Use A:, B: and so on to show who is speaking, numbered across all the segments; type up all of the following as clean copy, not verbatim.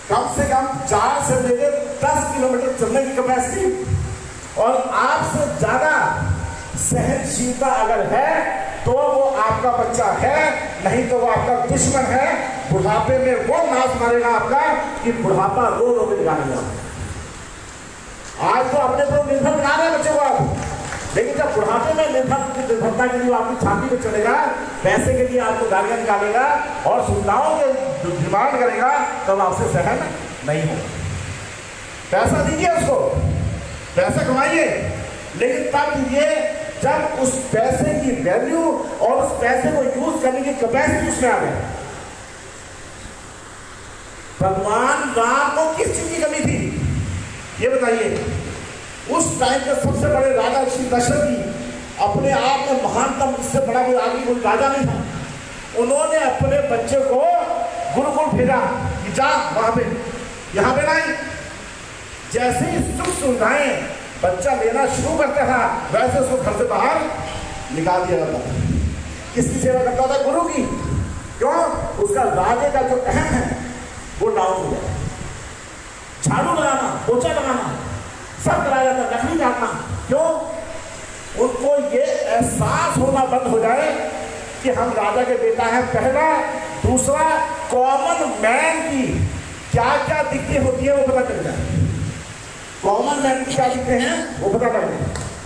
A: कम से कम 4 से लेकर 10 किलोमीटर चलने की कैपेसिटी, और आपसे ज्यादा सहनशीलता अगर है तो वो आपका बच्चा है, नहीं तो वो आपका दुश्मन है। बुढ़ापे में वो नाच मारेगा आपका कि बुढ़ापा रो रो के निकालेगा। आज तो अपने पर निर्भर बना रहे बच्चे को आप, लेकिन जब बुढ़ापे में निर्भरता के लिए आपकी छाती में चलेगा, पैसे के लिए आपको गालियां निकालेगा और सुविधाओं के डिमांड करेगा, तब आपसे सहन नहीं होगा। पैसा दीजिए उसको, पैसा कमाइए, लेकिन तब दीजिए जब उस पैसे की वैल्यू और उस पैसे को यूज करने की कैपेसिटी उसमें आ गई। भगवान राम को किस चीज की कमी थी ये बताइए। उस टाइम के सबसे बड़े राजा श्री दशरथ जी अपने आप में महानतम, इससे बड़ा कोई आगे कोई राजा नहीं था। उन्होंने अपने बच्चे को गुरुकुल भेजा कि जा वहां पे, यहां पे नहीं। जैसे ही सुख सुविधाएं बच्चा लेना शुरू करता था, वैसे उसको घर से बाहर निकाल दिया जाता था। किसकी सेवा करता था? गुरु की। क्यों? उसका राजे का जो अहम है वो डाउन हो गया। झाड़ू लगाना, पोछा लगाना सब कराया जाता, लकड़ी काटना। क्यों? उनको ये एहसास होना बंद हो जाए कि हम राजा के बेटा हैं, पहला। दूसरा, कॉमन मैन की क्या क्या दिक्कतें होती है वो पता चल जाए। कॉमन मैन की क्या दिक्कतें हैं वो पता चल जाए।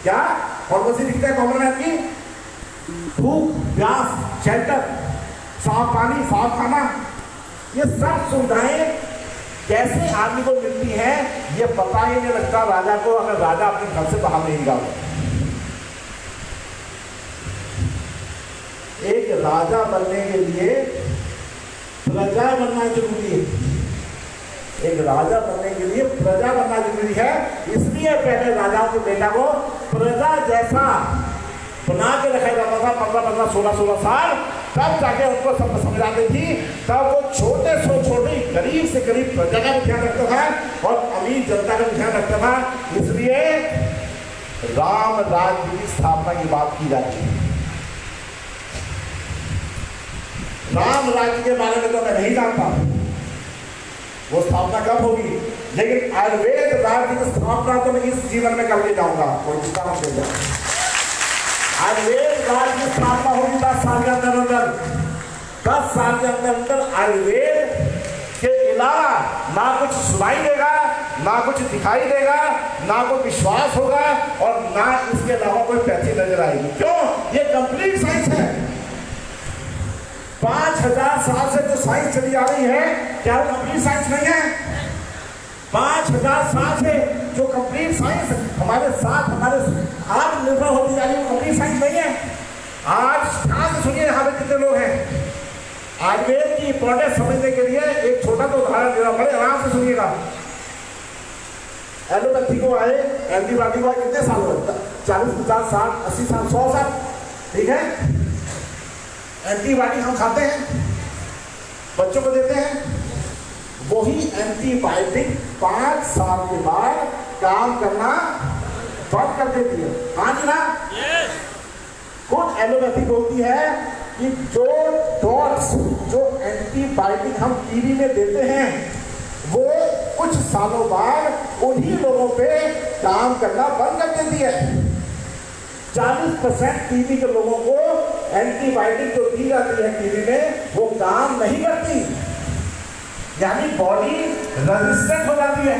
A: क्या कौन सी दिक्कतें हैं कॉमन मैन की? भूख, प्यास, शेल्टर, साफ पानी, साफ खाना, ये सब सुविधाएं कैसे आदमी को मिलती है ये पता ही नहीं लगता राजा को, अगर राजा अपने घर से बाहर नहीं निकालता। एक राजा बनने के लिए प्रजा बनना जरूरी है। एक राजा बनने के लिए प्रजा बनना जरूरी है। इसलिए पहले राजाओं के बेटा को प्रजा जैसा बना के रखा जाता था 15-15, 16-16 साल, तब जाके उनको सब समझ आती थी। तब वो छोटे से छोटे गरीब से गरीब प्रजा का भी ध्यान रखता था और अमीर जनता का भी ध्यान रखता था। इसलिए राम राज्य की स्थापना की बात की जाती है। राम राज्य के बारे में तो मैं नहीं जानता वो स्थापना कब होगी, लेकिन आयुर्वेद राज्य की स्थापना तो मैं इस जीवन में करके जाऊंगा। कोई चिंता मत करिए। आयुर्वेद राज्य की स्थापना होगी 10 साल के अंदर। 10 साल के अंदर आयुर्वेद के अलावा ना कुछ सुनाई देगा, ना कुछ दिखाई देगा, ना कोई विश्वास होगा और ना इसके अलावा कोई पैसे नजर आएगी। क्यों? ये कंप्लीट साइंस है। 5000 साल से जो साइंस चली आ रही है, क्या वो कंप्लीट साइंस नहीं है? 5000 साल से जो कंप्लीट साइंस हमारे साथ हमारे आज निर्भर होती जा रही है, वो कंप्लीट साइंस नहीं है। आज ध्यान से सुनिए, यहाँ पे कितने लोग हैं। आयुर्वेद की इंपॉर्टेंस समझने के लिए एक छोटा तो उदाहरण देना, बड़े आराम से सुनिएगा। एलोपैथी को आए, एंटीबायोटिक को आए कितने साल हो गए? 40, 50, 60, 80 साल, 100 साल, ठीक है। एंटीबायोटिक हम खाते हैं, बच्चों को देते हैं, वही एंटीबायोटिक 5 साल के बाद काम करना बंद कर देती है। हाँ जी ना? खुद एलोपैथी बोलती है कि जो डॉट्स, जो एंटीबायोटिक हम टीबी में देते हैं, वो कुछ सालों बाद उन्हीं लोगों पे काम करना बंद कर देती है। 40% टीबी के लोगों को एंटीबायोटिक जो दी जाती है टीबी में, वो काम नहीं करती, यानी बॉडी रेजिस्टेंट हो जाती है।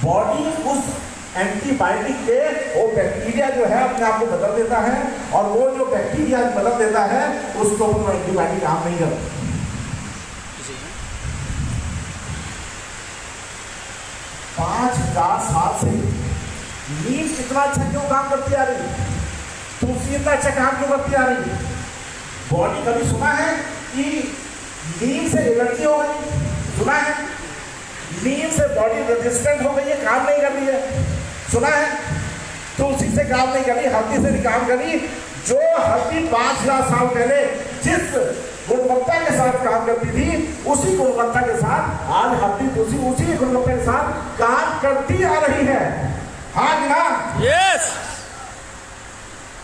A: बॉडी उस एंटीबायोटिक के वो बैक्टीरिया जो है अपने आप को बदल देता है, और वो जो बैक्टीरिया बदल देता है उसको वो एंटीबायोटिक काम नहीं करता। 5000 साल से नींद इतना अच्छा क्यों काम करती आ रही, तुलसी इतना अच्छा काम क्यों करती आ रही? बॉडी कभी सुना है कि नींद से एलर्जी हो गई? सुना है? नींद से बॉडी रेजिस्टेंट हो गई है, काम नहीं कर रही है? सुना है? तुलसी से काम नहीं कर रही, हल्दी से भी काम कर रही। जो हल्दी 5000 साल पहले जिस गुणवत्ता के साथ काम करती थी, उसी गुणवत्ता के साथ आज हल्दी तुलसी उसी गुणवत्ता के साथ काम करती आ रही है। हाँ जी ना?
B: यस।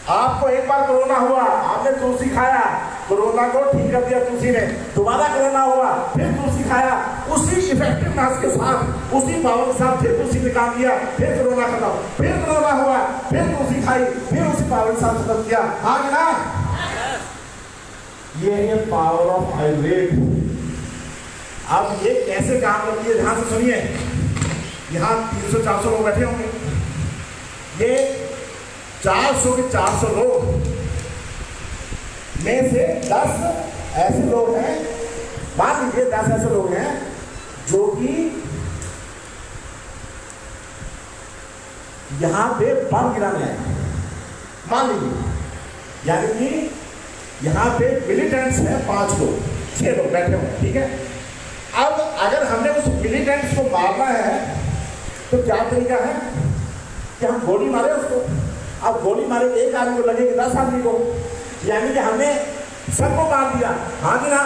A: आपको एक बार कोरोना हुआ, आपने तुलसी खाया, कोरोना को ठीक कर दिया तुलसी ने, दोबारा कोरोना हुआ फिर तुलसी खाया, उसी इफेक्टिवनेस के साथ, उसी पावर के साथ फिर तुलसी ने काम किया, फिर कोरोना खत्म, फिर कोरोना हुआ, फिर तुलसी खाई, फिर उसी पावर के साथ खत्म किया। हाँ कि ना? ये है पावर ऑफ आयुर्वेद। अब ये कैसे काम करती है ध्यान से सुनिए। यहाँ 300-400 लोग बैठे होंगे, ये 400 के 400 लोग में से 10 ऐसे लोग हैं, मान लीजिए 10 ऐसे लोग हैं जो कि यहां पे बम गिराने आए, मान लीजिए, यानी कि यहां पे मिलिटेंट्स हैं 5 लोग, 6 लोग बैठे हुए, ठीक है। अब अगर हमने उस मिलिटेंट्स को मारना है तो क्या तरीका है कि हम गोली मारे उसको। अब गोली मारे एक आदमी को लगेगी 10 आदमी को, यानी कि हमने सबको मार दिया। हाँ कि ना?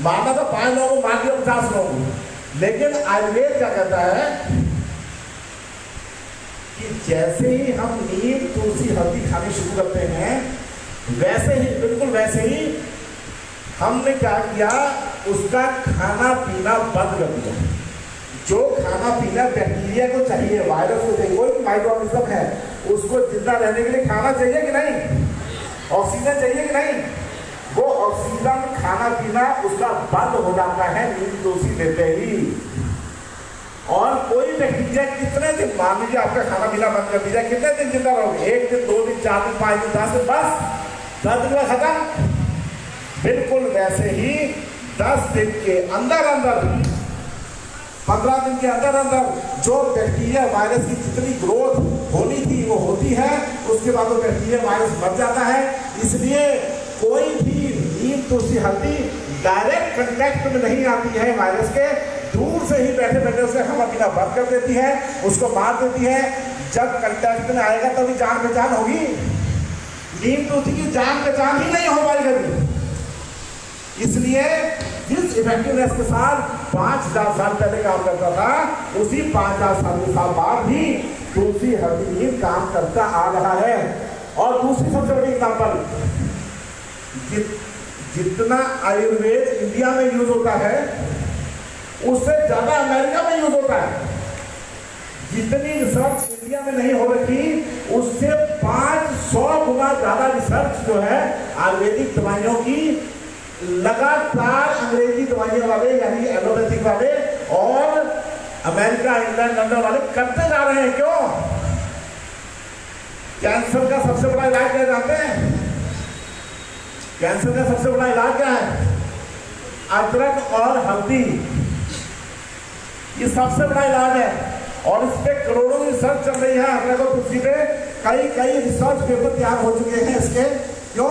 A: मारना तो 5 लोगों को मार दिया, 50 लोगों को। लेकिन आयुर्वेद क्या कहता है कि जैसे ही हम नीम तुलसी हल्दी खानी शुरू करते हैं, वैसे ही, बिल्कुल वैसे ही हमने क्या किया, उसका खाना पीना बंद कर दिया। जो खाना पीना बैक्टीरिया को चाहिए, वायरस को चाहिए, कोई माइक्रो ऑर्गेनिज्म है, उसको जिंदा रहने के लिए खाना चाहिए कि नहीं, ऑक्सीजन चाहिए कि नहीं, वो ऑक्सीजन खाना पीना उसका बंद हो जाता है नीम तुलसी लेते ही। और कोई बैक्टीरिया कितने दिन, मान लीजिए आपका खाना पीना बंद कर दिया, कितने दिन जिंदा रहोगे? 1 दिन, 2 दिन, 4 दिन, 5 दिन, 10 दिन, बस 10 दिन में खत्म। बिल्कुल वैसे ही 10 दिन के अंदर अंदर, 15 दिन के अंदर अंदर जो बैक्टीरिया वायरस की जितनी ग्रोथ होनी थी वो होती है, उसके बाद वो बैक्टीरिया वायरस मर जाता है। इसलिए कोई भी नीम तुलसी हल्दी डायरेक्ट कांटेक्ट में नहीं आती है वायरस के, दूर से ही बैठे बैठे उसे खाना पीना बंद कर देती है, उसको मार देती है। जब कांटेक्ट में आएगा तभी जान पहचान होगी। नीम तुलसी की जान पहचान ही नहीं हो पाएगी कभी। इसलिए जिस इफेक्टिवनेस के साथ 5,000 साल पहले काम करता था, उसी 5,000 साल बाद भी तुलसी हल्दी नीम काम करता आ रहा है। और दूसरी सबसे बड़ी एग्जाम्पल, जितना आयुर्वेद इंडिया में यूज होता है उससे ज्यादा अमेरिका में यूज होता है। जितनी रिसर्च इंडिया में नहीं हो रखी, उससे 500 गुना ज्यादा रिसर्च जो है आयुर्वेदिक दवाइयों की लगातार अंग्रेजी दवाइयों वाले यानी एलोपैथिक वाले और अमेरिका, इंग्लैंड, लंदन वाले करते जा रहे हैं। क्यों? कैंसर का सबसे बड़ा इलाज क्या जानते हैं? कैंसर का सबसे बड़ा इलाज क्या है? अदरक और हल्दी, ये सबसे बड़ा इलाज है। और इस पे करोड़ों की रिसर्च चल रही है। अदरक और तुलसी पे कई रिसर्च पेपर तैयार हो चुके हैं इसके। क्यों?